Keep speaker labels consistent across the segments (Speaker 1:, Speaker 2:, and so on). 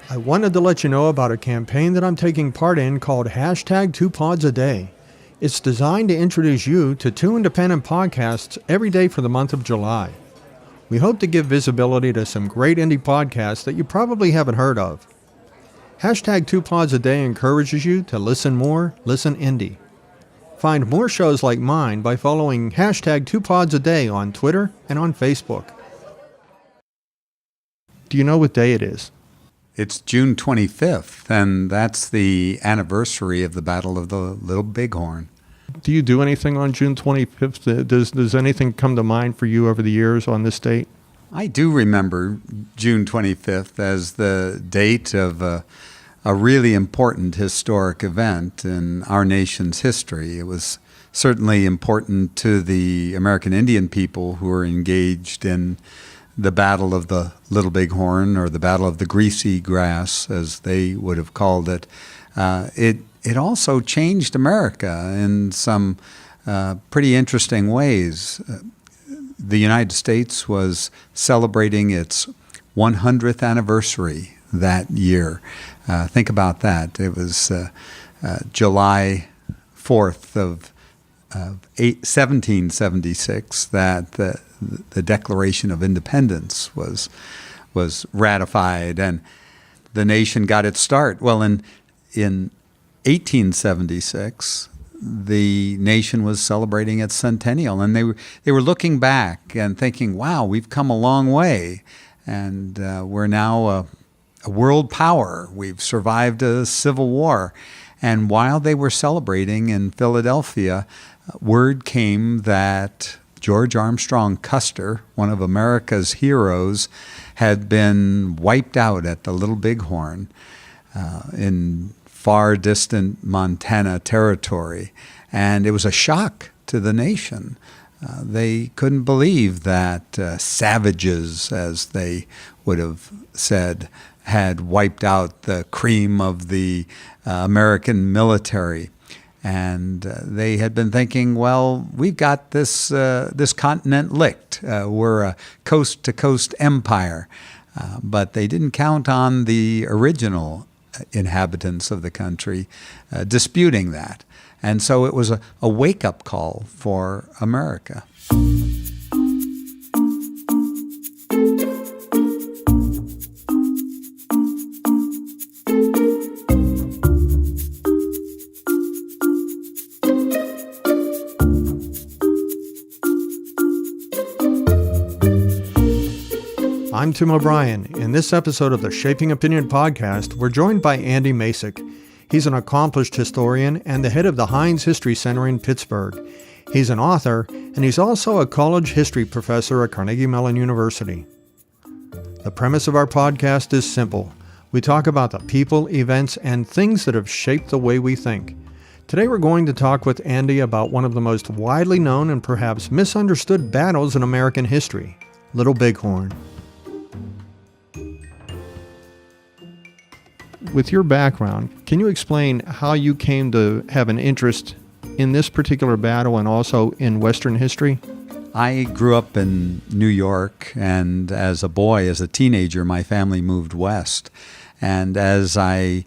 Speaker 1: I wanted to let you know about a campaign that I'm taking part in called hashtag 2Pods a Day. It's designed to introduce you to 2 independent podcasts every day for the month of July. We hope to give visibility to some great indie podcasts that you probably haven't heard of. Hashtag 2Pods a Day encourages you to listen more, listen indie. Find more shows like mine by following hashtag 2Pods a Day on Twitter and on Facebook. Do you know what day it is?
Speaker 2: It's June 25th, and that's the anniversary of the Battle of the Little Bighorn.
Speaker 1: Do you do anything on June 25th? Does anything come to mind for you over the years on this date?
Speaker 2: I do remember June 25th as the date of a really important historic event in our nation's history. It was certainly important to the American Indian people who were engaged in the Battle of the Little Bighorn, or the Battle of the Greasy Grass, as they would have called it. It also changed America in some pretty interesting ways. The United States was celebrating its 100th anniversary that year. Think about that. It was July 4th of 1776 that the Declaration of Independence was ratified, and the nation got its start. Well, in 1876, the nation was celebrating its centennial, and they were looking back and thinking, "Wow, we've come a long way, and we're now a world power. We've survived a civil war." And while they were celebrating in Philadelphia, word came that George Armstrong Custer, one of America's heroes, had been wiped out at the Little Bighorn in far distant Montana territory. And it was a shock to the nation. They couldn't believe that savages, as they would have said, had wiped out the cream of the American military. And they had been thinking, well, we've got this continent licked. We're a coast-to-coast empire. But they didn't count on the original inhabitants of the country disputing that. And so it was a wake-up call for America.
Speaker 1: I'm Tim O'Brien. In this episode of the Shaping Opinion podcast, we're joined by Andy Masich. He's an accomplished historian and the head of the Heinz History Center in Pittsburgh. He's an author, and he's also a college history professor at Carnegie Mellon University. The premise of our podcast is simple. We talk about the people, events, and things that have shaped the way we think. Today we're going to talk with Andy about one of the most widely known and perhaps misunderstood battles in American history, Little Bighorn. With your background, can you explain how you came to have an interest in this particular battle and also in Western history?
Speaker 2: I grew up in New York, and as a boy, as a teenager, my family moved west. And as I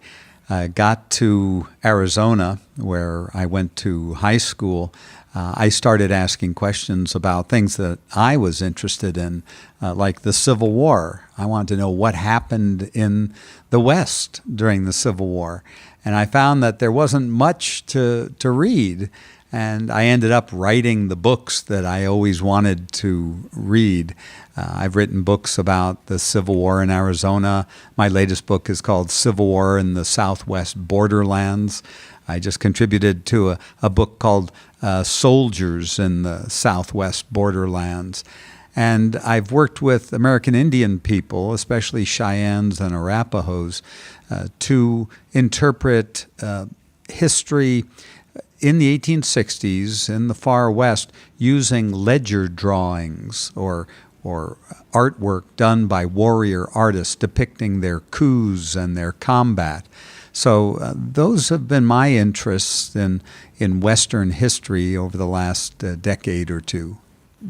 Speaker 2: got to Arizona, where I went to high school, I started asking questions about things that I was interested in, like the Civil War. I wanted to know what happened in the West during the Civil War. And I found that there wasn't much to read. And I ended up writing the books that I always wanted to read. I've written books about the Civil War in Arizona. My latest book is called Civil War in the Southwest Borderlands. I just contributed to a book called Soldiers in the Southwest Borderlands. And I've worked with American Indian people, especially Cheyennes and Arapahoes, to interpret history in the 1860s in the far west using ledger drawings or artwork done by warrior artists depicting their coups and their combat. So those have been my interests in Western history over the last decade or two.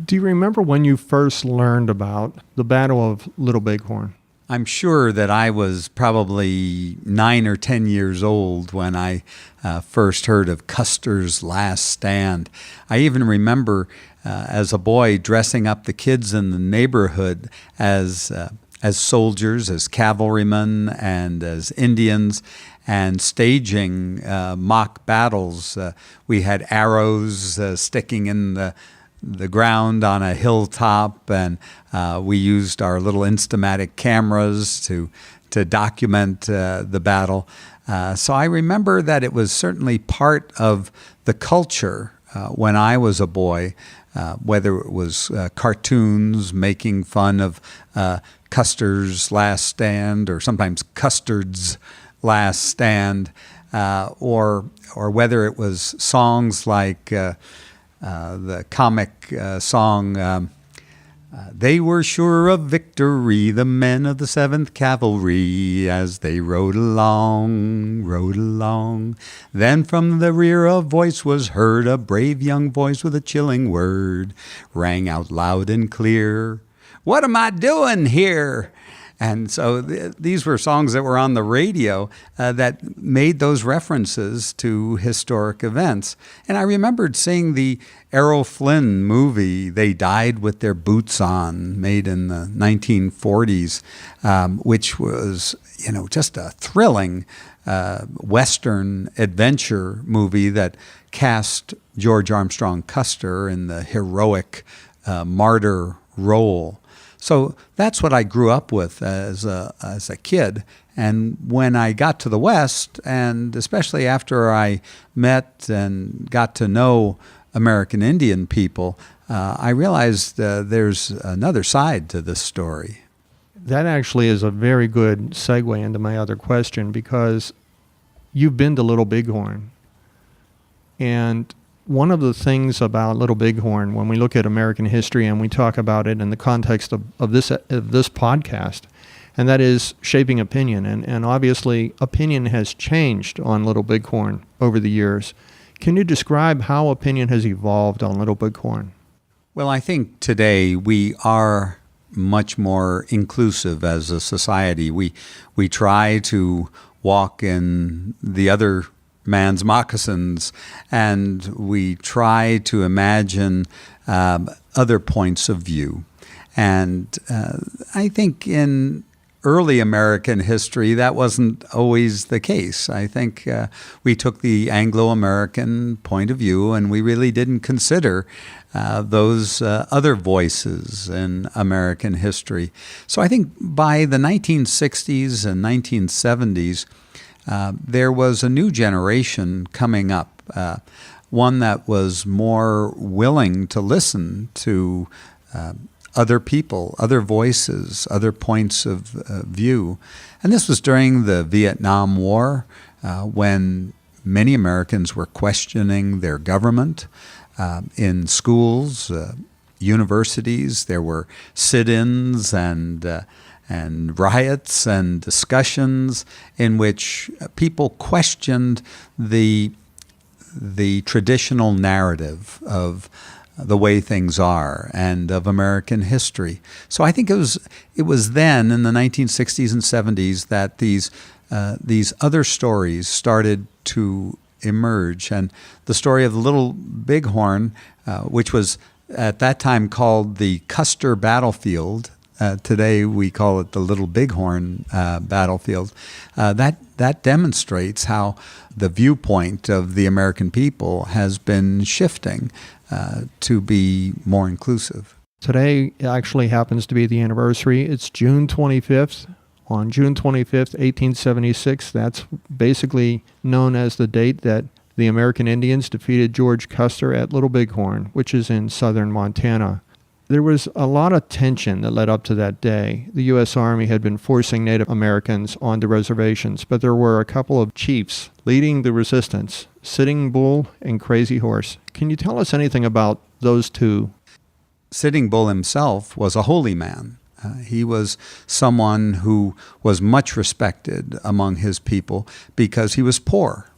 Speaker 1: Do you remember when you first learned about the Battle of Little Bighorn?
Speaker 2: I'm sure that I was probably 9 or 10 years old when I first heard of Custer's Last Stand. I even remember as a boy dressing up the kids in the neighborhood as soldiers, as cavalrymen, and as Indians, and staging mock battles. We had arrows sticking in the ground on a hilltop, and we used our little Instamatic cameras to document the battle. So I remember that it was certainly part of the culture when I was a boy, whether it was cartoons making fun of Custer's Last Stand, or sometimes Custard's Last Stand, or whether it was songs like the comic song, they were sure of victory, the men of the 7th Cavalry, as they rode along, rode along. Then from the rear a voice was heard, a brave young voice with a chilling word, rang out loud and clear, "What am I doing here?" And so these were songs that were on the radio that made those references to historic events. And I remembered seeing the Errol Flynn movie, They Died with Their Boots On, made in the 1940s, which was, just a thrilling Western adventure movie that cast George Armstrong Custer in the heroic martyr role. So that's what I grew up with as a kid. And when I got to the West, and especially after I met and got to know American Indian people, I realized there's another side to this story.
Speaker 1: That actually is a very good segue into my other question, because you've been to Little Bighorn. And one of the things about Little Bighorn, when we look at American history and we talk about it in the context of this podcast, and that is shaping opinion. And obviously, opinion has changed on Little Bighorn over the years. Can you describe how opinion has evolved on Little Bighorn?
Speaker 2: Well, I think today we are much more inclusive as a society. We try to walk in the other man's moccasins, and we try to imagine other points of view. And I think in early American history, that wasn't always the case. I think we took the Anglo-American point of view, and we really didn't consider those other voices in American history. So I think by the 1960s and 1970s, there was a new generation coming up, one that was more willing to listen to other people, other voices, other points of view. And this was during the Vietnam War, when many Americans were questioning their government. In schools, universities, there were sit-ins and riots and discussions in which people questioned the traditional narrative of the way things are and of American history. So I think it was then in the 1960s and 70s that these other stories started to emerge. And the story of the Little Bighorn, which was at that time called the Custer Battlefield, today we call it the Little Bighorn Battlefield, that demonstrates how the viewpoint of the American people has been shifting to be more inclusive.
Speaker 1: Today actually happens to be the anniversary. It's June 25th. On June 25th, 1876, that's basically known as the date that the American Indians defeated George Custer at Little Bighorn, which is in southern Montana. There was a lot of tension that led up to that day. The U.S. Army had been forcing Native Americans onto reservations, but there were a couple of chiefs leading the resistance, Sitting Bull and Crazy Horse. Can you tell us anything about those two?
Speaker 2: Sitting Bull himself was a holy man. He was someone who was much respected among his people because he was poor.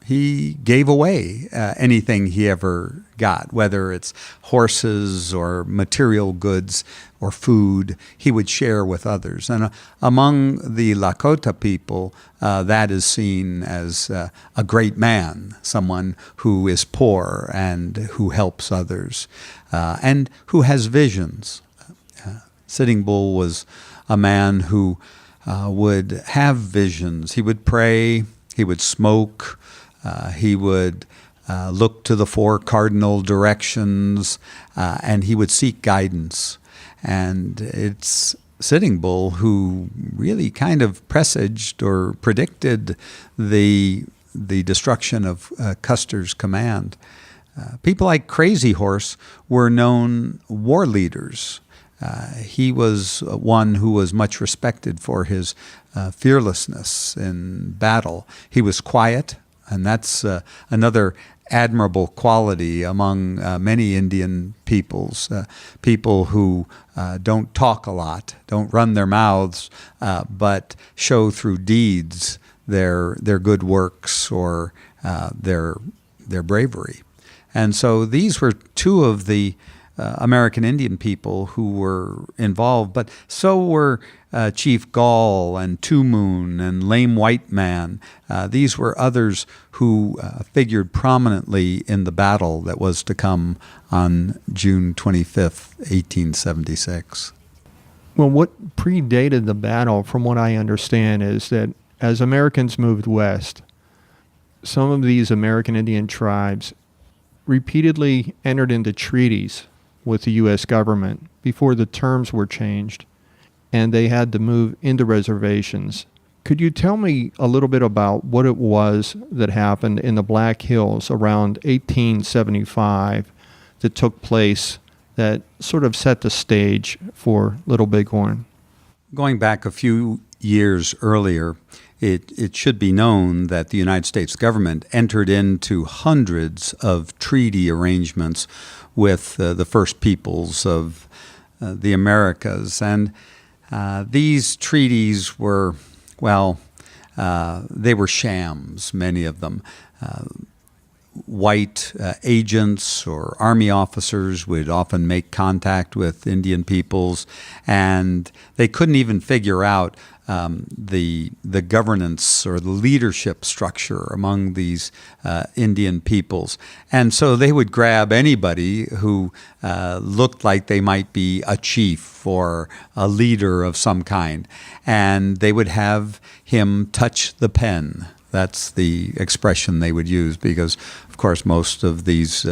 Speaker 2: he gave away anything he ever got, whether it's horses or material goods or food. He would share with others. And among the Lakota people, that is seen as a great man, someone who is poor and who helps others, and who has visions. Sitting Bull was a man who would have visions. He would pray, he would smoke, he would look to the four cardinal directions, and he would seek guidance. And it's Sitting Bull who really kind of presaged or predicted the destruction of Custer's command. People like Crazy Horse were known war leaders. He was one who was much respected for his fearlessness in battle. He was quiet, and that's another admirable quality among many Indian peoples. People who don't talk a lot, don't run their mouths, but show through deeds their good works or their bravery. And so these were two of the American Indian people who were involved, but so were Chief Gall and Two Moon and Lame White Man. These were others who figured prominently in the battle that was to come on June 25th, 1876.
Speaker 1: Well, what predated the battle, from what I understand, is that as Americans moved west, some of these American Indian tribes repeatedly entered into treaties with the U.S. government before the terms were changed, and they had to move into reservations. Could you tell me a little bit about what it was that happened in the Black Hills around 1875 that took place that sort of set the stage for Little Bighorn?
Speaker 2: Going back a few years earlier, it should be known that the United States government entered into hundreds of treaty arrangements with the First Peoples of the Americas. And these treaties were, they were shams, many of them. White agents or army officers would often make contact with Indian peoples, and they couldn't even figure out the governance or the leadership structure among these Indian peoples. And so they would grab anybody who looked like they might be a chief or a leader of some kind, and they would have him touch the pen. That's the expression they would use because, of course, most of these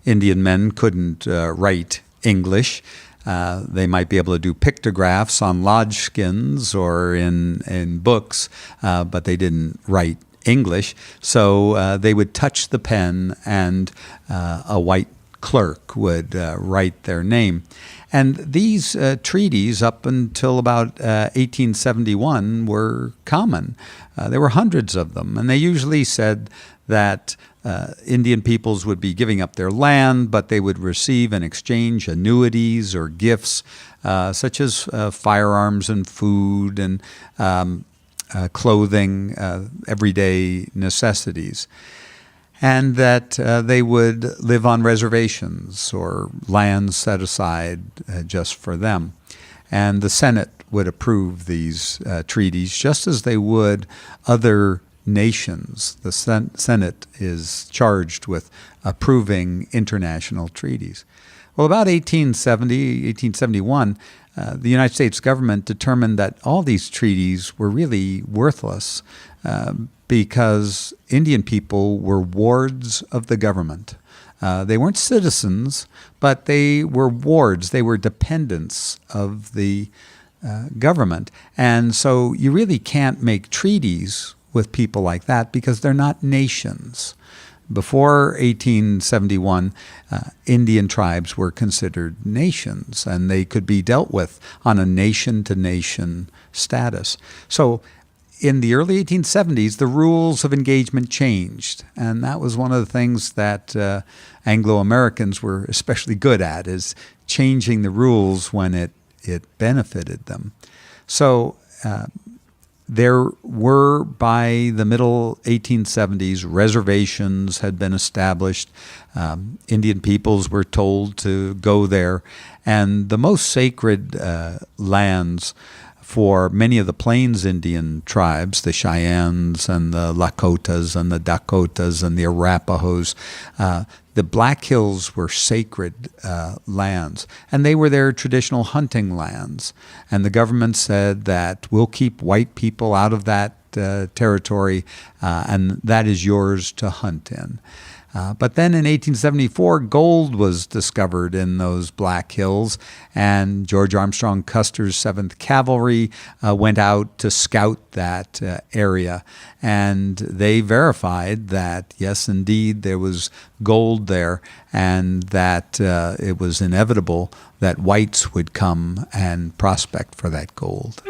Speaker 2: Indian men couldn't write English. They might be able to do pictographs on lodge skins or in books, but they didn't write English. So they would touch the pen, and a white clerk would write their name. And these treaties, up until about 1871, were common. There were hundreds of them, and they usually said that Indian peoples would be giving up their land, but they would receive in exchange annuities or gifts, such as firearms and food and clothing, everyday necessities. And that they would live on reservations or lands set aside just for them. And the Senate would approve these treaties just as they would other nations. The Senate is charged with approving international treaties. Well, about 1871, the United States government determined that all these treaties were really worthless because Indian people were wards of the government. They weren't citizens, but they were wards. They were dependents of the government. And so you really can't make treaties with people like that because they're not nations. Before 1871, Indian tribes were considered nations, and they could be dealt with on a nation-to-nation status. So in the early 1870s, the rules of engagement changed, and that was one of the things that Anglo-Americans were especially good at, is changing the rules when it benefited them. So There were, by the middle 1870s, reservations had been established. Indian peoples were told to go there. And the most sacred lands for many of the Plains Indian tribes, the Cheyennes and the Lakotas and the Dakotas and the Arapahoes, the Black Hills were sacred lands, and they were their traditional hunting lands. And the government said that we'll keep white people out of that territory, and that is yours to hunt in. But then in 1874, gold was discovered in those Black Hills, and George Armstrong Custer's 7th Cavalry went out to scout that area. And they verified that, yes, indeed, there was gold there, and that it was inevitable that whites would come and prospect for that gold.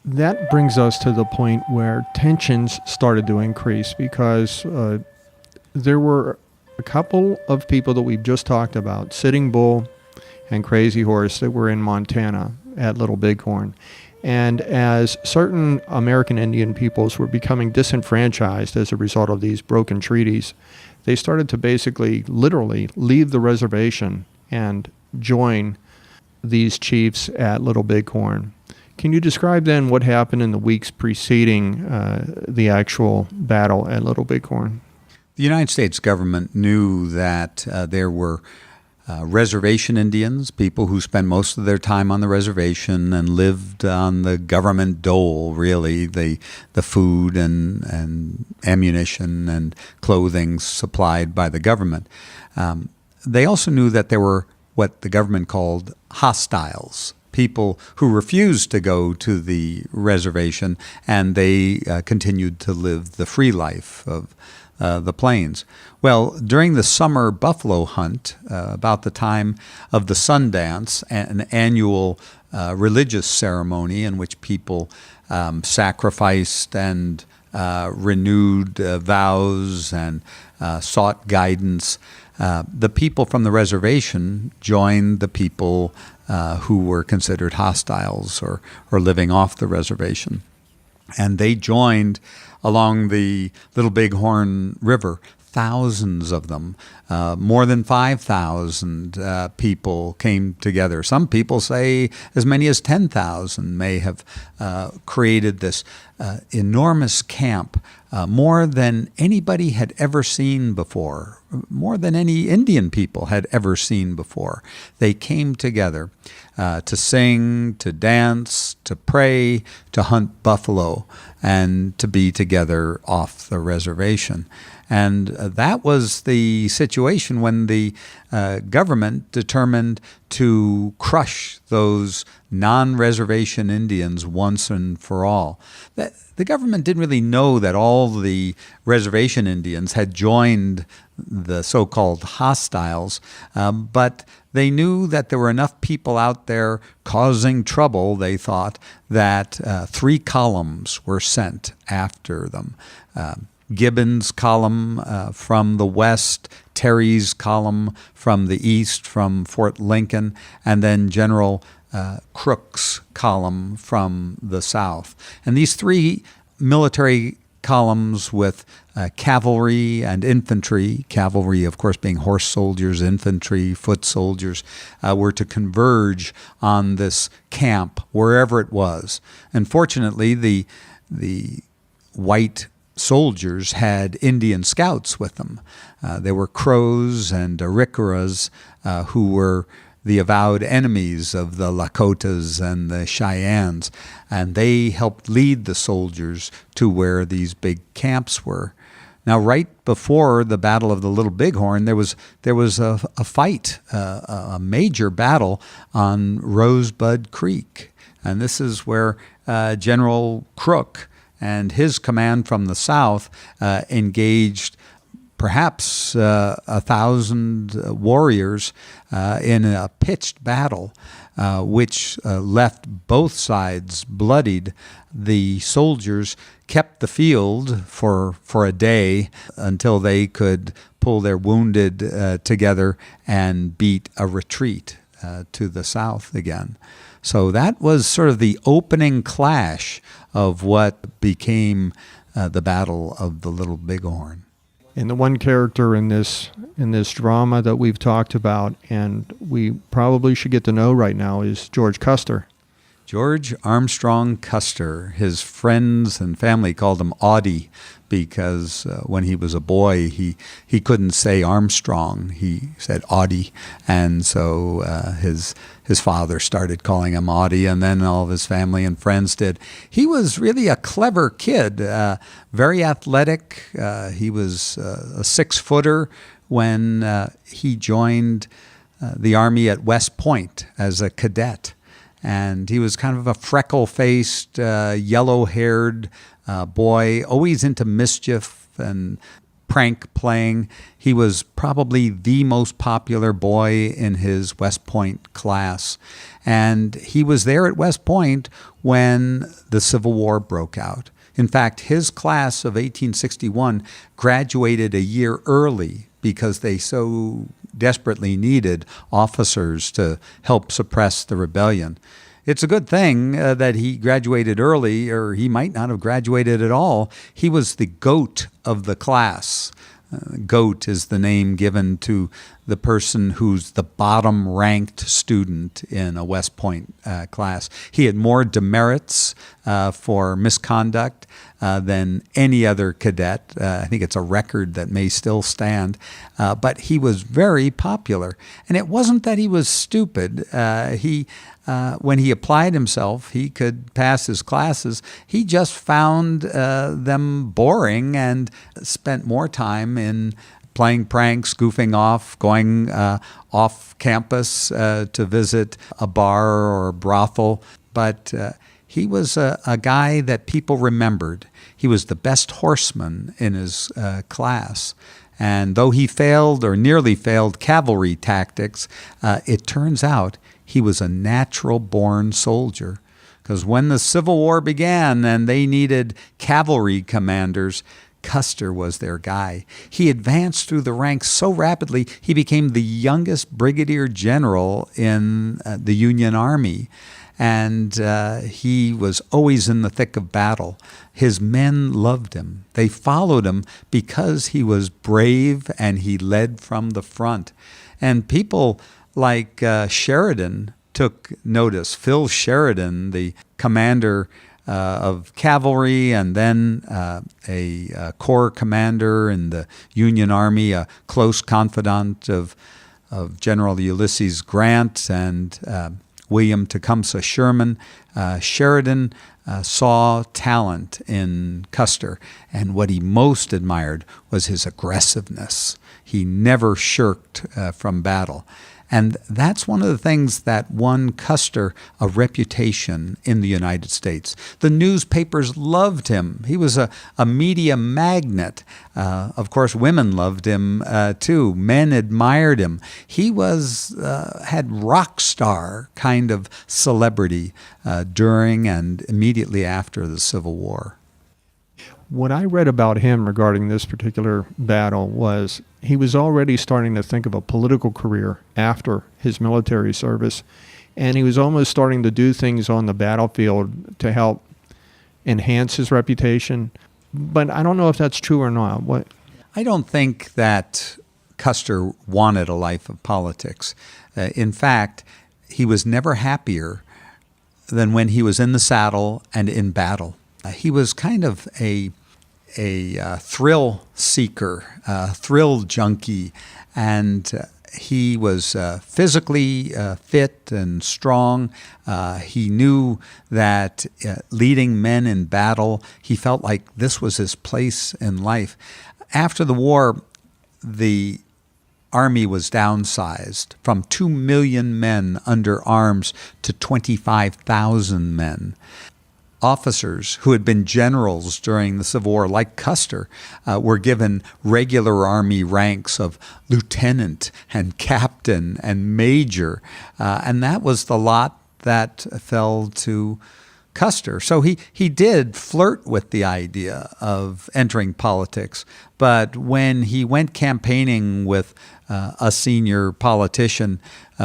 Speaker 1: That brings us to the point where tensions started to increase because there were a couple of people that we've just talked about, Sitting Bull and Crazy Horse, that were in Montana at Little Bighorn. And as certain American Indian peoples were becoming disenfranchised as a result of these broken treaties, they started to basically, literally, leave the reservation and join these chiefs at Little Bighorn. Can you describe then what happened in the weeks preceding the actual battle at Little Bighorn?
Speaker 2: The United States government knew that there were reservation Indians, people who spent most of their time on the reservation and lived on the government dole, really, the food and ammunition and clothing supplied by the government. They also knew that there were what the government called hostiles, people who refused to go to the reservation, and they continued to live the free life of the plains. Well, during the summer buffalo hunt, about the time of the Sundance, an annual religious ceremony in which people sacrificed and renewed vows and sought guidance, the people from the reservation joined the people who were considered hostiles or living off the reservation. And they joined along the Little Bighorn River, thousands of them. More than 5,000 people came together. Some people say as many as 10,000 may have created this enormous camp, more than anybody had ever seen before, more than any Indian people had ever seen before. They came together to sing, to dance, to pray, to hunt buffalo, and to be together off the reservation. And that was the situation when the government determined to crush those non-reservation Indians once and for all. The government didn't really know that all the reservation Indians had joined the so-called hostiles, but they knew that there were enough people out there causing trouble, they thought, that 3 columns were sent after them. Gibbon's column from the west, Terry's column from the east, from Fort Lincoln, and then General Crook's column from the south. And these 3 military columns with cavalry and infantry, cavalry, of course, being horse soldiers, infantry, foot soldiers, were to converge on this camp, wherever it was. And fortunately, the white soldiers had Indian scouts with them. There were Crows and Arikaras who were the avowed enemies of the Lakotas and the Cheyennes, and they helped lead the soldiers to where these big camps were. Now, right before the Battle of the Little Bighorn, there was a fight, a major battle on Rosebud Creek, and this is where General Crook and his command from the south engaged perhaps 1,000 warriors in a pitched battle, which left both sides bloodied. The soldiers kept the field for a day until they could pull their wounded together and beat a retreat to the south again. So that was sort of the opening clash of what became the Battle of the Little Bighorn.
Speaker 1: And the one character in this drama that we've talked about and we probably should get to know right now is George Custer.
Speaker 2: George Armstrong Custer. His friends and family called him Audie because when he was a boy, he couldn't say Armstrong. He said Audie, and so his father started calling him Audie, and then all of his family and friends did. He was really a clever kid, very athletic. He was a 6-footer when he joined the Army at West Point as a cadet. And he was kind of a freckle-faced, yellow-haired boy, always into mischief and prank playing. He was probably the most popular boy in his West Point class. And he was there at West Point when the Civil War broke out. In fact, his class of 1861 graduated a year early because they so desperately needed officers to help suppress the rebellion. It's a good thing that he graduated early, or he might not have graduated at all. He was the goat of the class. Goat is the name given to the person who's the bottom-ranked student in a West Point class. He had more demerits for misconduct than any other cadet. I think it's a record that may still stand. But he was very popular. And it wasn't that he was stupid. When he applied himself, he could pass his classes. He just found them boring and spent more time in playing pranks, goofing off, going off campus to visit a bar or a brothel. But he was a guy that people remembered. He was the best horseman in his class. And though he failed or nearly failed cavalry tactics, it turns out he was a natural-born soldier. Because when the Civil War began and they needed cavalry commanders, Custer was their guy. He advanced through the ranks so rapidly, he became the youngest brigadier general in the Union Army. And he was always in the thick of battle. His men loved him. They followed him because he was brave and he led from the front. And people like Sheridan took notice. Phil Sheridan, the commander of cavalry and then a corps commander in the Union Army, a close confidant of General Ulysses Grant and William Tecumseh Sherman. Sheridan saw talent in Custer, and what he most admired was his aggressiveness. He never shirked from battle. And that's one of the things that won Custer a reputation in the United States. The newspapers loved him. He was a media magnet. Of course, women loved him too. Men admired him. He had rock star kind of celebrity during and immediately after the Civil War.
Speaker 1: What I read about him regarding this particular battle was he was already starting to think of a political career after his military service, and he was almost starting to do things on the battlefield to help enhance his reputation. But I don't know if that's true or not. What?
Speaker 2: I don't think that Custer wanted a life of politics. In fact, he was never happier than when he was in the saddle and in battle. He was kind of a thrill seeker, a thrill junkie, and he was physically fit and strong. He knew that leading men in battle, he felt like this was his place in life. After the war, the Army was downsized from 2 million men under arms to 25,000 men. officers who had been generals during the Civil War, like Custer, were given regular Army ranks of lieutenant and captain and major. And that was the lot that fell to Custer. So he did flirt with the idea of entering politics, but when he went campaigning with a senior politician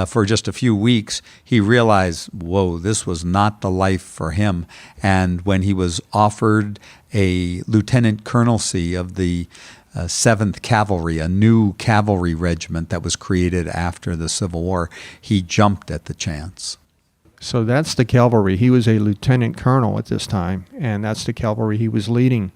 Speaker 2: for just a few weeks, he realized, whoa, this was not the life for him. And when he was offered a lieutenant colonelcy of the 7th Cavalry, a new cavalry regiment that was created after the Civil War, he jumped at the chance.
Speaker 1: So that's the cavalry. He was a lieutenant colonel at this time, and that's the cavalry he was leading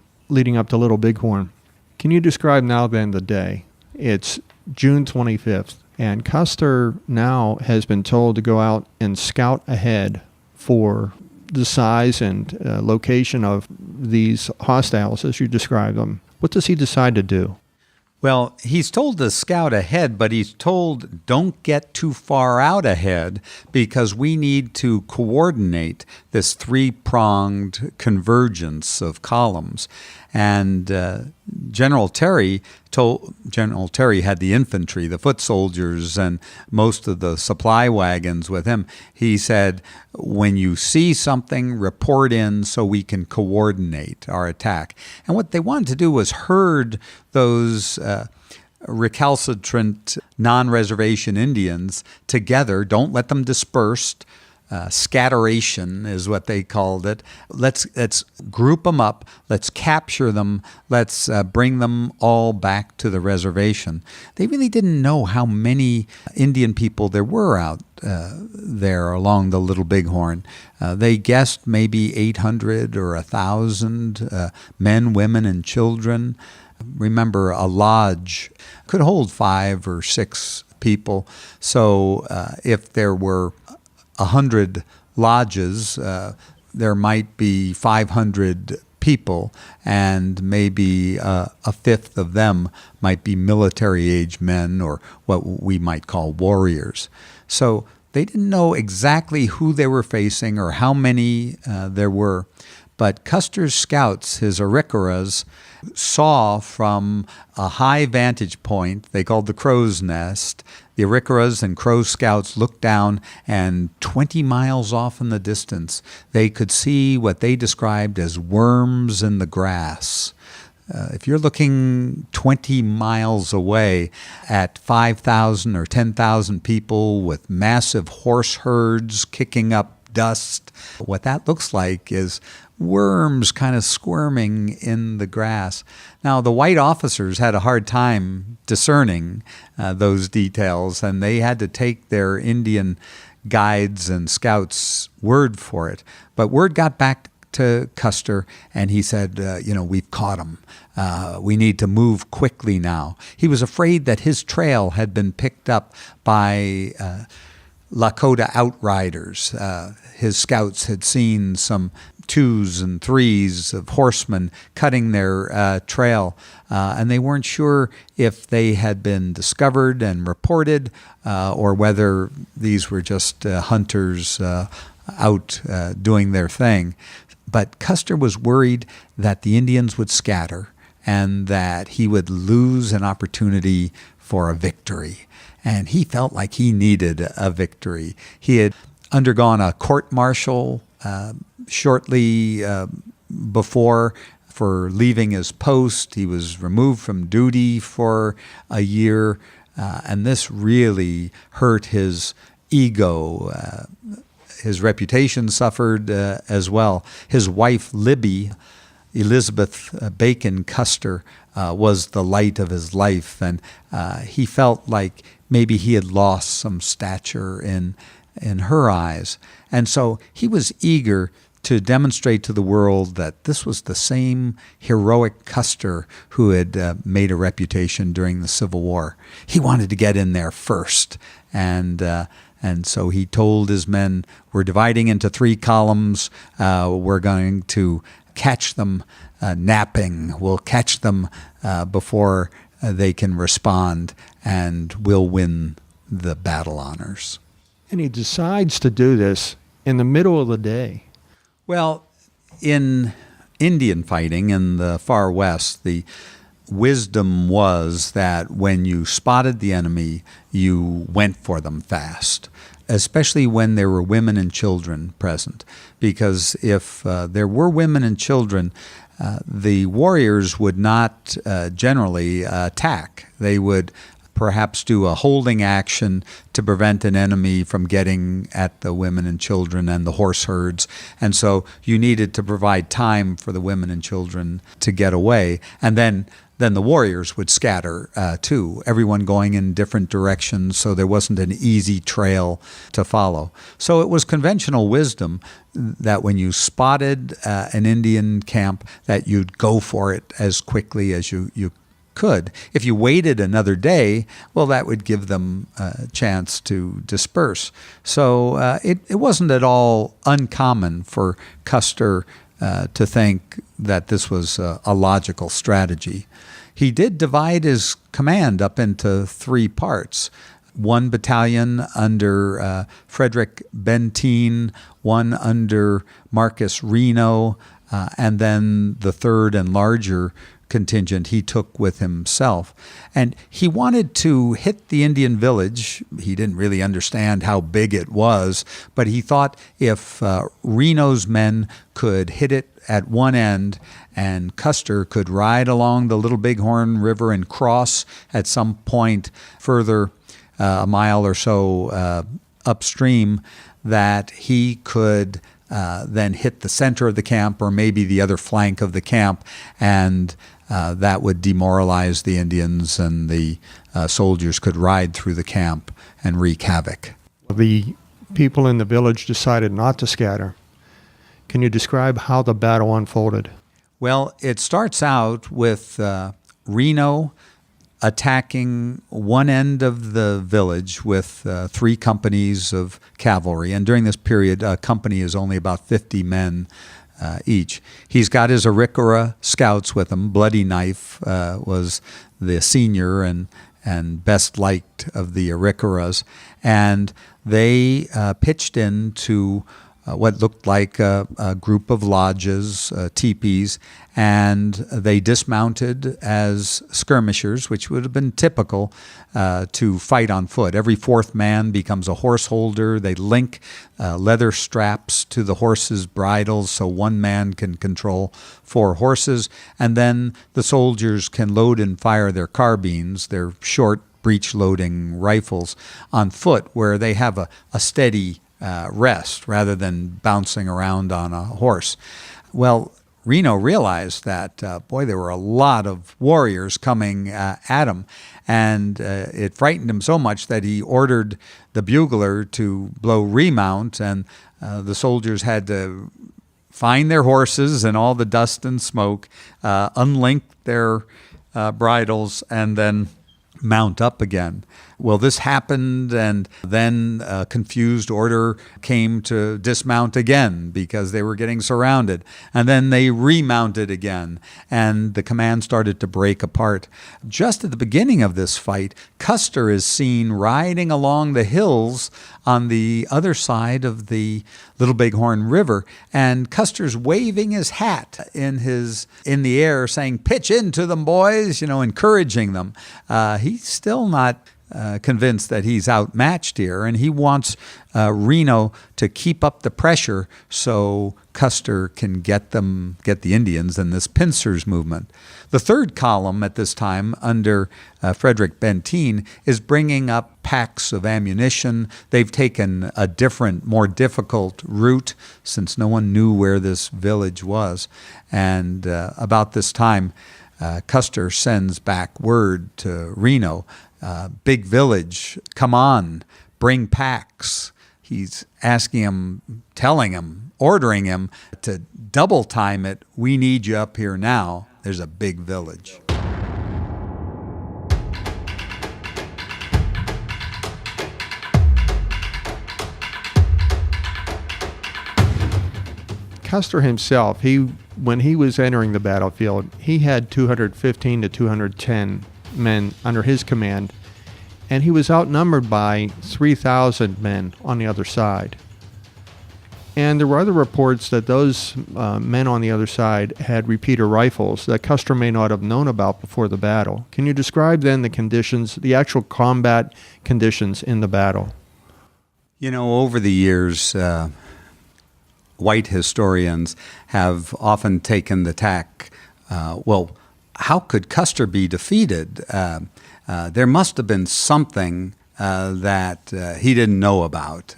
Speaker 1: up to Little Bighorn. Can you describe now then the day? It's June 25th, and Custer now has been told to go out and scout ahead for the size and location of these hostiles, as you describe them. What does he decide to do?
Speaker 2: Well, he's told to scout ahead, but he's told don't get too far out ahead because we need to coordinate this three-pronged convergence of columns. And General Terry had the infantry, the foot soldiers, and most of the supply wagons with him. He said, when you see something, report in so we can coordinate our attack. And what they wanted to do was herd those recalcitrant non-reservation Indians together. Don't let them disperse. Scatteration is what they called it. Let's group them up. Let's capture them. Let's bring them all back to the reservation. They really didn't know how many Indian people there were out there along the Little Bighorn. They guessed maybe 800 or 1,000 men, women, and children. Remember, a lodge could hold 5 or 6 people. So if there were 100 lodges, there might be 500 people, and maybe a fifth of them might be military-age men or what we might call warriors. So they didn't know exactly who they were facing or how many there were. But Custers Scouts, his Arikaras, saw from a high vantage point, they called the Crow's Nest. The Arikaras and Crow Scouts looked down, and 20 miles off in the distance, they could see what they described as worms in the grass. If you're looking 20 miles away at 5,000 or 10,000 people with massive horse herds kicking up dust, what that looks like is worms kind of squirming in the grass. Now, the white officers had a hard time discerning those details, and they had to take their Indian guides and scouts' word for it. But word got back to Custer, and he said, we've caught him. We need to move quickly now. He was afraid that his trail had been picked up by Lakota outriders. His scouts had seen some 2s and 3s of horsemen cutting their trail, and they weren't sure if they had been discovered and reported or whether these were just hunters out doing their thing. But Custer was worried that the Indians would scatter and that he would lose an opportunity for a victory. And he felt like he needed a victory. He had undergone a court-martial shortly before for leaving his post. He was removed from duty for a year, and this really hurt his ego. His reputation suffered as well. His wife, Libby, Elizabeth Bacon Custer, was the light of his life, and he felt like maybe he had lost some stature in her eyes. And so he was eager to demonstrate to the world that this was the same heroic Custer who had made a reputation during the Civil War. He wanted to get in there first, and so he told his men, we're dividing into 3 columns. We're going to catch them napping. We'll catch them before they can respond, and we'll win the battle honors.
Speaker 1: And he decides to do this in the middle of the day.
Speaker 2: Well, in Indian fighting in the far west, the wisdom was that when you spotted the enemy, you went for them fast, especially when there were women and children present. Because if there were women and children, the warriors would not generally attack. They would perhaps do a holding action to prevent an enemy from getting at the women and children and the horse herds. And so you needed to provide time for the women and children to get away. And then the warriors would scatter too, everyone going in different directions, so there wasn't an easy trail to follow. So it was conventional wisdom that when you spotted an Indian camp, that you'd go for it as quickly as you could. If you waited another day, well, that would give them a chance to disperse. So it wasn't at all uncommon for Custer to think that this was a logical strategy. He did divide his command up into three parts. One battalion under Frederick Benteen, one under Marcus Reno, and then the third and larger contingent he took with himself. And he wanted to hit the Indian village. He didn't really understand how big it was, but he thought if Reno's men could hit it at one end and Custer could ride along the Little Bighorn River and cross at some point further a mile or so upstream, that he could then hit the center of the camp or maybe the other flank of the camp, and that would demoralize the Indians, and the soldiers could ride through the camp and wreak havoc.
Speaker 1: The people in the village decided not to scatter. Can you describe how the battle unfolded?
Speaker 2: Well, it starts out with Reno attacking one end of the village with 3 companies of cavalry. And during this period, a company is only about 50 men each. He's got his Arikara scouts with him. Bloody Knife was the senior and best liked of the Arikaras. And they pitched into what looked like a group of lodges, teepees, and they dismounted as skirmishers, which would have been typical to fight on foot. Every 4th man becomes a horse holder. They link leather straps to the horses' bridles so one man can control 4 horses, and then the soldiers can load and fire their carbines, their short breech-loading rifles, on foot, where they have a steady rest rather than bouncing around on a horse. Well, Reno realized that, there were a lot of warriors coming at him, and it frightened him so much that he ordered the bugler to blow remount, and the soldiers had to find their horses in all the dust and smoke, unlink their bridles, and then mount up again. Well, this happened, and then a confused order came to dismount again because they were getting surrounded. And then they remounted again, and the command started to break apart. Just at the beginning of this fight, Custer is seen riding along the hills on the other side of the Little Bighorn River, and Custer's waving his hat in the air, saying, "Pitch into them, boys," encouraging them. He's still not convinced that he's outmatched here, and he wants Reno to keep up the pressure so Custer can get the Indians in this pincers movement. The third column at this time, under Frederick Benteen, is bringing up packs of ammunition. They've taken a different, more difficult route since no one knew where this village was. And about this time, Custer sends back word to Reno, "Big village, come on, bring packs." He's asking him, telling him, ordering him to double time it. "We need you up here now. There's a big village."
Speaker 1: Custer himself, when he was entering the battlefield, he had 215 to 210 men under his command, and he was outnumbered by 3,000 men on the other side. And there were other reports that those men on the other side had repeater rifles that Custer may not have known about before the battle. Can you describe then the conditions, the actual combat conditions in the battle?
Speaker 2: You know, over the years, white historians have often taken the tack, well, how could Custer be defeated? There must have been something that he didn't know about.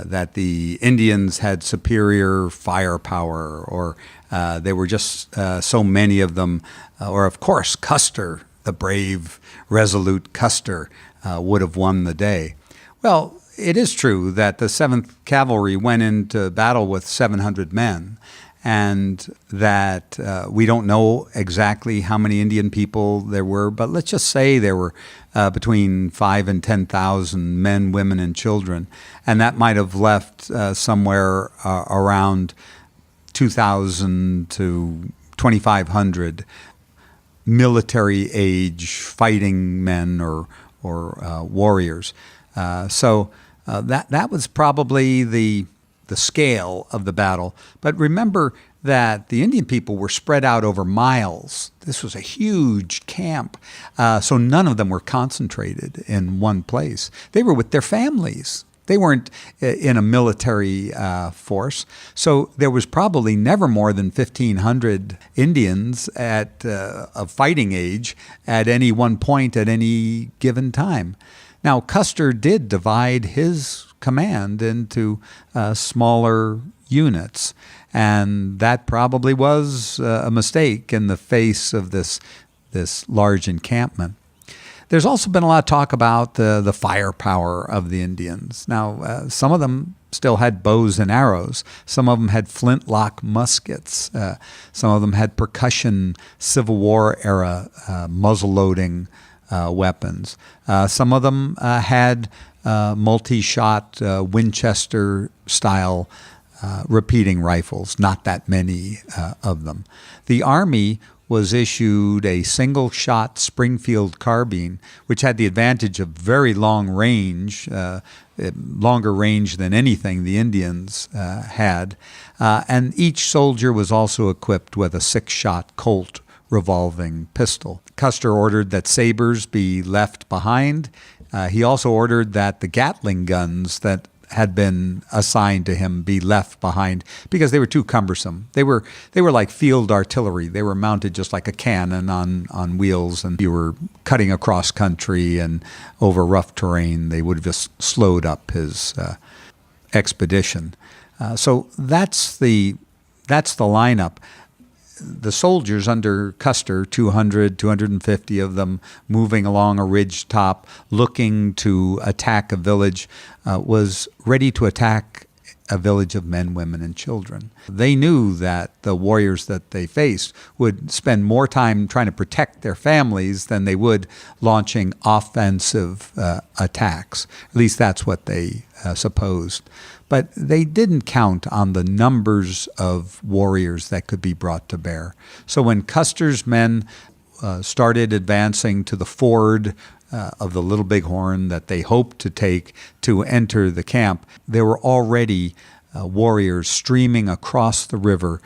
Speaker 2: That the Indians had superior firepower, or there were just so many of them, or of course Custer, the brave, resolute Custer, would have won the day. Well, it is true that the 7th Cavalry went into battle with 700 men, and that we don't know exactly how many Indian people there were, but let's just say there were between 5,000 and 10,000 men, women, and children, and that might have left somewhere around 2,000 to 2,500 military age fighting men or warriors. So that was probably the scale of the battle. But remember that the Indian people were spread out over miles. This was a huge camp. So none of them were concentrated in one place. They were with their families. They weren't in a military force. So there was probably never more than 1,500 Indians of fighting age at any one point at any given time. Now, Custer did divide his command into smaller units, and that probably was a mistake in the face of this large encampment. There's also been a lot of talk about the firepower of the Indians. Now, some of them still had bows and arrows. Some of them had flintlock muskets. Some of them had percussion Civil War era muzzle-loading weapons. Some of them had multi-shot Winchester-style repeating rifles, not that many of them. The Army was issued a single-shot Springfield carbine, which had the advantage of very long range, longer range than anything the Indians had. And each soldier was also equipped with a 6-shot Colt revolving pistol. Custer ordered that sabers be left behind. He also ordered that the Gatling guns that had been assigned to him be left behind because they were too cumbersome. They were like field artillery. They were mounted just like a cannon on wheels, and you were cutting across country and over rough terrain. They would have just slowed up his expedition. So that's the lineup. The soldiers under Custer, 200, 250 of them, moving along a ridge top, looking to attack a village, was ready to attack a village of men, women, and children. They knew that the warriors that they faced would spend more time trying to protect their families than they would launching offensive attacks. At least that's what they supposed. But they didn't count on the numbers of warriors that could be brought to bear. So when Custer's men started advancing to the ford of the Little Bighorn that they hoped to take to enter the camp, there were already warriors streaming across the river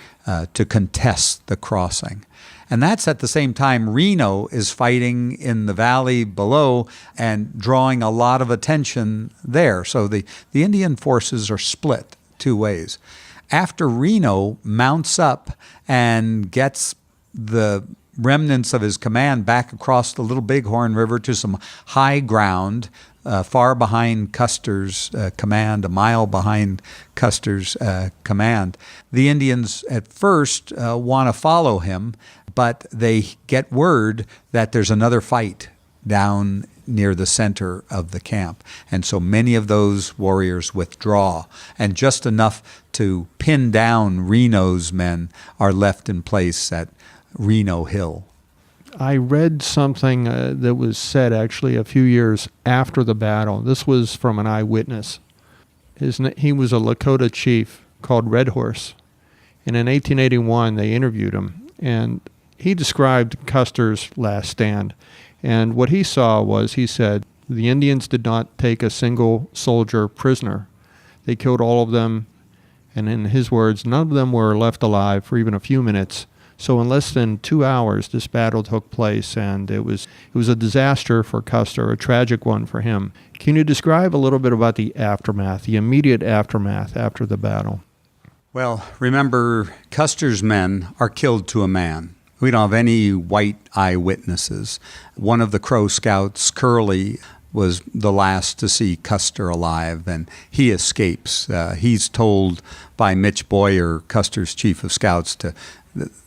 Speaker 2: to contest the crossing. And that's at the same time Reno is fighting in the valley below and drawing a lot of attention there. So the Indian forces are split two ways. After Reno mounts up and gets the remnants of his command back across the Little Bighorn River to some high ground, far behind Custer's command, a mile behind Custer's command. The Indians at first want to follow him, but they get word that there's another fight down near the center of the camp. And so many of those warriors withdraw, and just enough to pin down Reno's men are left in place at Reno Hill.
Speaker 1: I read something that was said actually a few years after the battle. This was from an eyewitness. He was a Lakota chief called Red Horse. And in 1881, they interviewed him. And he described Custer's last stand. And what he saw was, he said, the Indians did not take a single soldier prisoner. They killed all of them And in his words, none of them were left alive for even a few minutes. So in less than 2 hours, this battle took place, and it was a disaster for Custer, a tragic one for him. Can you describe a little bit about the aftermath, the immediate aftermath after the battle?
Speaker 2: Well, remember, Custer's men are killed to a man. We don't have any white eyewitnesses. One of the Crow Scouts, Curly, was the last to see Custer alive, and he escapes. He's told by Mitch Boyer, Custer's chief of scouts,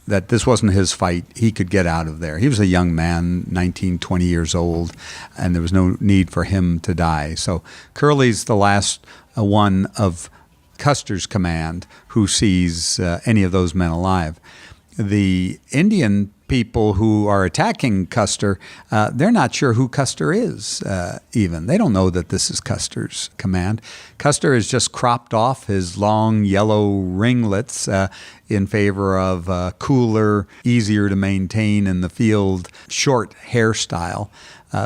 Speaker 2: that this wasn't his fight. He could get out of there. He was a young man, 19, 20 years old, and there was no need for him to die. So Curly's the last one of Custer's command who sees any of those men alive. The Indian people who are attacking Custer, they're not sure who Custer is even. They don't know that this is Custer's command. Custer has just cropped off his long yellow ringlets in favor of a cooler, easier to maintain in the field, short hairstyle.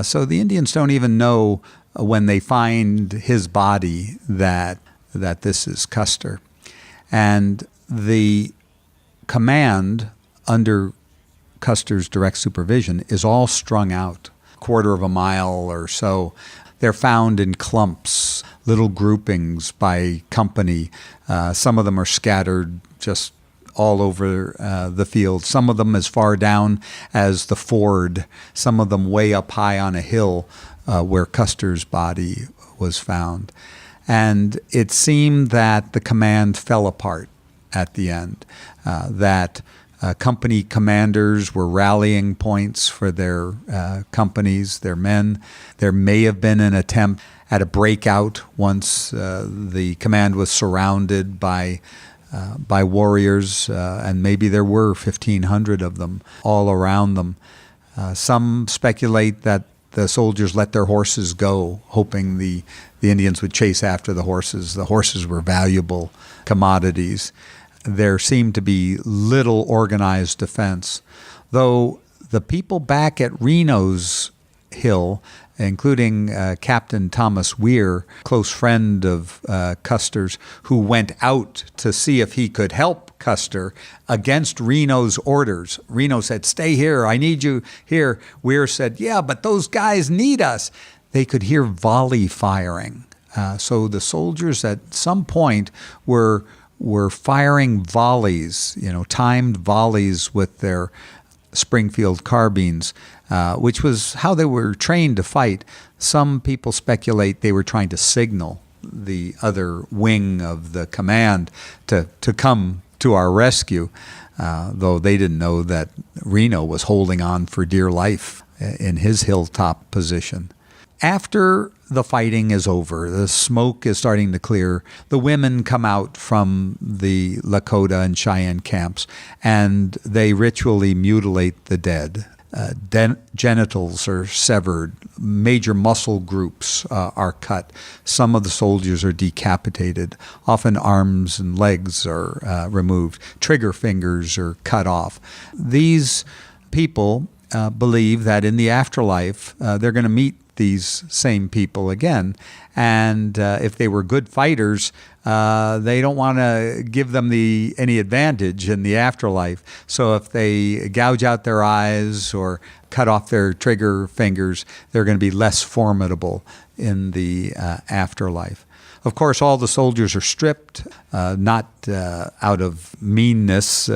Speaker 2: So the Indians don't even know when they find his body that this is Custer. And the command under Custer's direct supervision is all strung out, quarter of a mile or so. They're found in clumps, little groupings by company. Some of them are scattered just all over the field. Some of them as far down as the ford. Some of them way up high on a hill where Custer's body was found. And it seemed that the command fell apart at the end, that company commanders were rallying points for their companies, their men. There may have been an attempt at a breakout once the command was surrounded by warriors, and maybe there were 1,500 of them all around them. Some speculate that the soldiers let their horses go, hoping the Indians would chase after the horses. The horses were valuable commodities. There seemed to be little organized defense, though the people back at Reno's Hill, including Captain Thomas Weir, close friend of Custer's, who went out to see if he could help Custer against Reno's orders. Reno said, "Stay here, I need you here." Weir said, "Yeah, but those guys need us." They could hear volley firing. So the soldiers at some point were firing volleys, timed volleys with their Springfield carbines, which was how they were trained to fight. Some people speculate they were trying to signal the other wing of the command to come to our rescue, though they didn't know that Reno was holding on for dear life in his hilltop position. After the fighting is over, the smoke is starting to clear, the women come out from the Lakota and Cheyenne camps, and they ritually mutilate the dead. Genitals are severed, major muscle groups are cut. Some of the soldiers are decapitated. Often arms and legs are removed. Trigger fingers are cut off. These people believe that in the afterlife they're going to meet these same people again. And if they were good fighters, they don't want to give them any advantage in the afterlife. So if they gouge out their eyes or cut off their trigger fingers, they're going to be less formidable in the afterlife. Of course, all the soldiers are stripped, not out of meanness,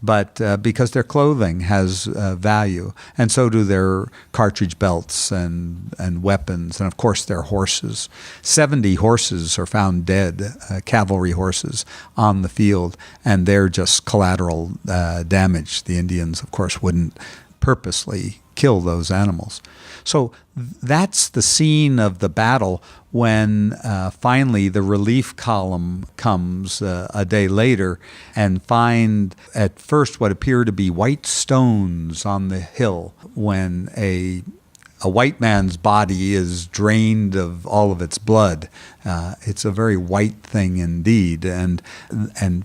Speaker 2: but because their clothing has value, and so do their cartridge belts and weapons, and of course their horses. 70 horses are found dead, cavalry horses, on the field, and they're just collateral damage. The Indians, of course, wouldn't purposely kill those animals. So that's the scene of the battle when finally the relief column comes a day later and find at first what appear to be white stones on the hill when a white man's body is drained of all of its blood. It's a very white thing indeed, and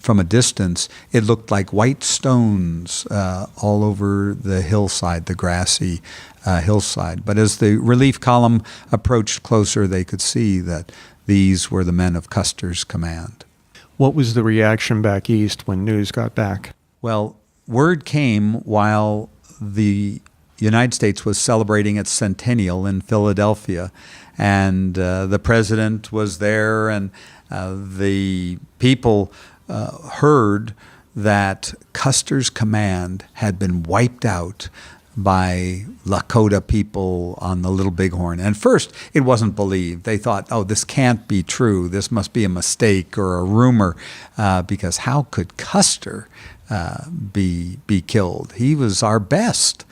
Speaker 2: from a distance it looked like white stones all over the hillside, the grassy hillside. But as the relief column approached closer, they could see that these were the men of Custer's command.
Speaker 1: What was the reaction back east when news got back?
Speaker 2: Well, word came while the United States was celebrating its centennial in Philadelphia, and the president was there, and the people heard that Custer's command had been wiped out by Lakota people on the Little Bighorn. And first, it wasn't believed. They thought, oh, this can't be true. This must be a mistake or a rumor, because how could Custer be killed? He was our best.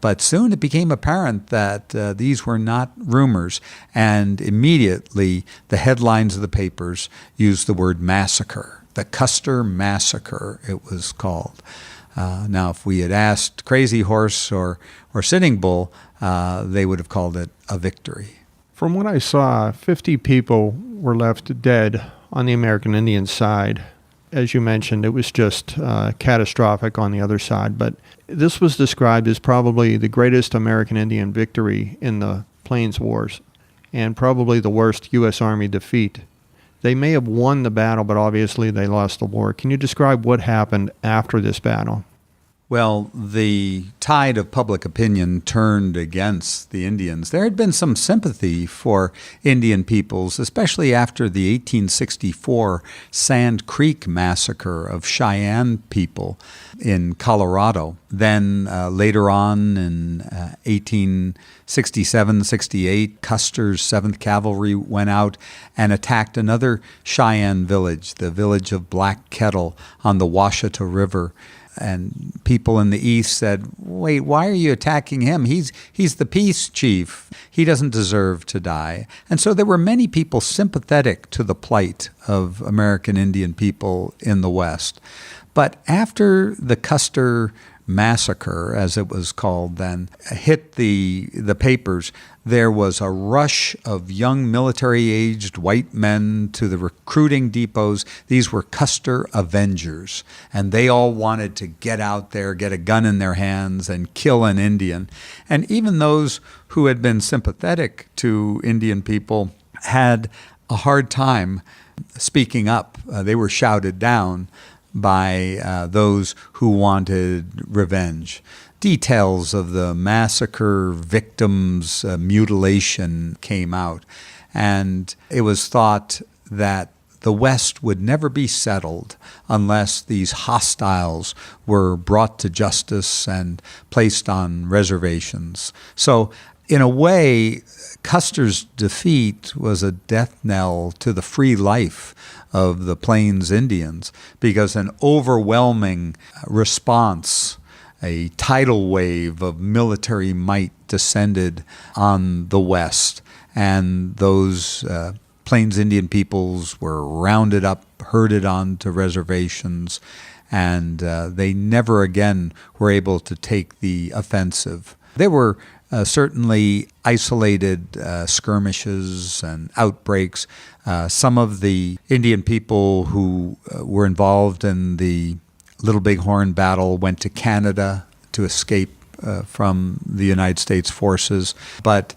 Speaker 2: But soon it became apparent that these were not rumors, and immediately the headlines of the papers used the word massacre. The Custer Massacre, it was called. Now, if we had asked Crazy Horse or Sitting Bull, they would have called it a victory.
Speaker 1: From what I saw, 50 people were left dead on the American Indian side. As you mentioned, it was just catastrophic on the other side. But this was described as probably the greatest American Indian victory in the Plains Wars, and probably the worst U.S. Army defeat. They may have won the battle, but obviously they lost the war. Can you describe what happened after this battle?
Speaker 2: Well, the tide of public opinion turned against the Indians. There had been some sympathy for Indian peoples, especially after the 1864 Sand Creek massacre of Cheyenne people in Colorado. Then later on in 1867-68, Custer's 7th Cavalry went out and attacked another Cheyenne village, the village of Black Kettle on the Washita River. And people in the East said, wait, why are you attacking him? He's the peace chief. He doesn't deserve to die. And so there were many people sympathetic to the plight of American Indian people in the West. But after the Custer Massacre, as it was called then, hit the papers, there was a rush of young military-aged white men to the recruiting depots. These were Custer Avengers, and they all wanted to get out there, get a gun in their hands, and kill an Indian. And even those who had been sympathetic to Indian people had a hard time speaking up. They were shouted down by those who wanted revenge. Details of the massacre victims' mutilation came out, and it was thought that the West would never be settled unless these hostiles were brought to justice and placed on reservations. So, in a way, Custer's defeat was a death knell to the free life of the Plains Indians, because an overwhelming response, a tidal wave of military might descended on the West, and those Plains Indian peoples were rounded up, herded onto reservations, and they never again were able to take the offensive. There were certainly isolated skirmishes and outbreaks. Some of the Indian people who were involved in the Little Bighorn battle went to Canada to escape from the United States forces. But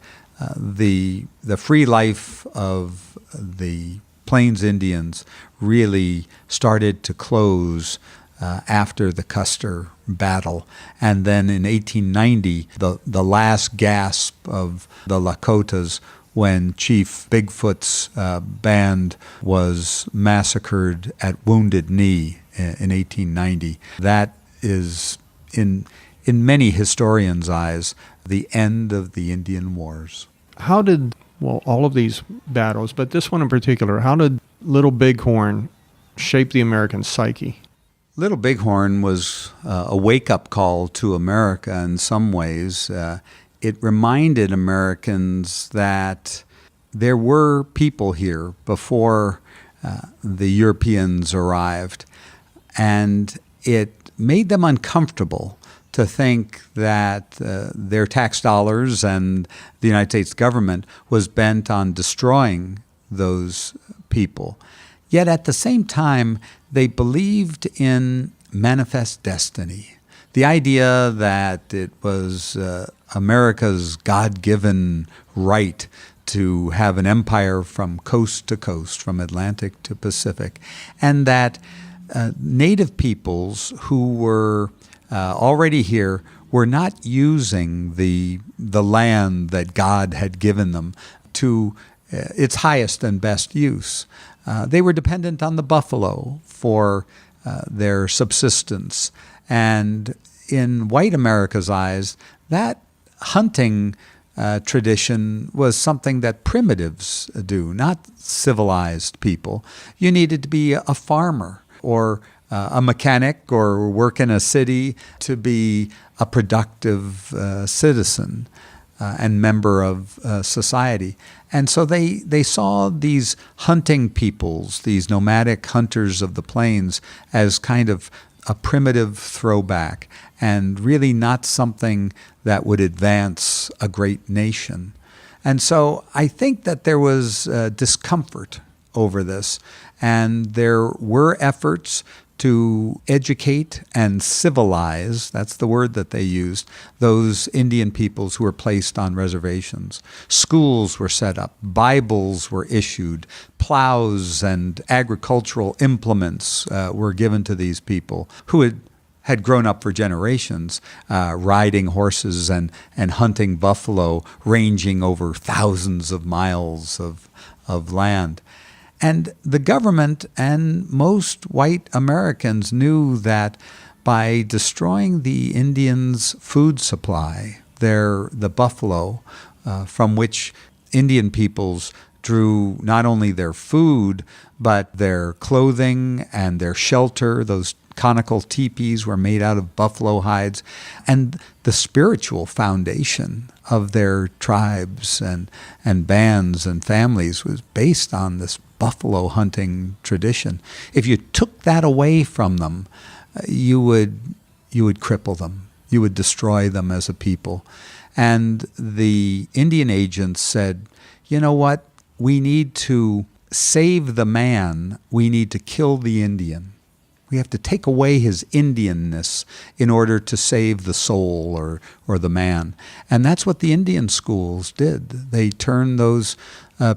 Speaker 2: the free life of the Plains Indians really started to close after the Custer battle. And then in 1890, the last gasp of the Lakotas, when Chief Bigfoot's band was massacred at Wounded Knee in 1890. That is, in many historians' eyes, the end of the Indian Wars.
Speaker 1: How did, well, all of these battles, but this one in particular, how did Little Bighorn shape the American psyche?
Speaker 2: Little Bighorn was a wake-up call to America in some ways. It reminded Americans that there were people here before the Europeans arrived, and it made them uncomfortable to think that their tax dollars and the United States government was bent on destroying those people. Yet at the same time, they believed in manifest destiny. The idea that it was America's God-given right to have an empire from coast to coast, from Atlantic to Pacific, and that native peoples who were already here were not using the land that God had given them to its highest and best use. They were dependent on the buffalo for their subsistence. And in white America's eyes, that hunting tradition was something that primitives do, not civilized people. You needed to be a farmer or a mechanic or work in a city to be a productive citizen and member of society. And so they saw these hunting peoples, these nomadic hunters of the plains, as kind of a primitive throwback and really not something that would advance a great nation. And so I think that there was discomfort over this, and there were efforts to educate and civilize, that's the word that they used, those Indian peoples who were placed on reservations. Schools were set up, Bibles were issued, plows and agricultural implements were given to these people who had grown up for generations riding horses and hunting buffalo, ranging over thousands of miles of land. And the government and most white Americans knew that by destroying the Indians' food supply, the buffalo, from which Indian peoples drew not only their food, but their clothing and their shelter. Those conical teepees were made out of buffalo hides, and the spiritual foundation of their tribes and bands and families was based on this buffalo hunting tradition. If you took that away from them, you would cripple them. You would destroy them as a people. And the Indian agents said, you know what? We need to save the man. We need to kill the Indian. We have to take away his Indianness in order to save the soul or the man. And that's what the Indian schools did. They turned those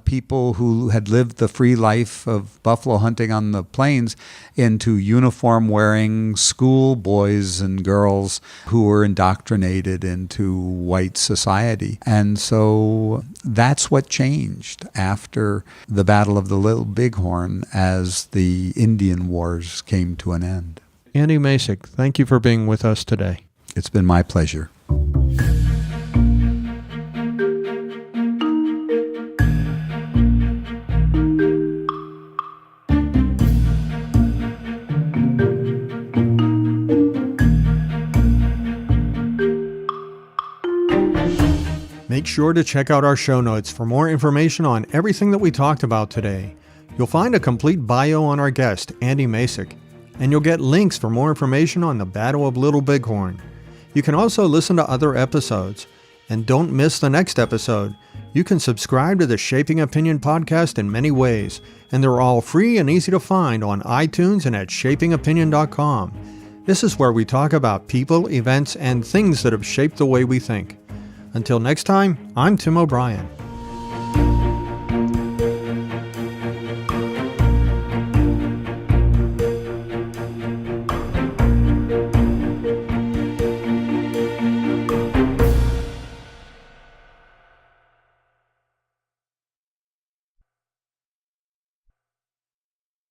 Speaker 2: people who had lived the free life of buffalo hunting on the plains into uniform-wearing school boys and girls who were indoctrinated into white society. And so that's what changed after the Battle of the Little Bighorn as the Indian Wars came to an end.
Speaker 1: Andy Masich, thank you for being with us today.
Speaker 2: It's been my pleasure.
Speaker 1: Make sure to check out our show notes for more information on everything that we talked about today. You'll find a complete bio on our guest, Andy Masich, and you'll get links for more information on the Battle of Little Bighorn. You can also listen to other episodes. And don't miss the next episode. You can subscribe to the Shaping Opinion podcast in many ways, and they're all free and easy to find on iTunes and at shapingopinion.com. This is where we talk about people, events, and things that have shaped the way we think. Until next time, I'm Tim O'Brien.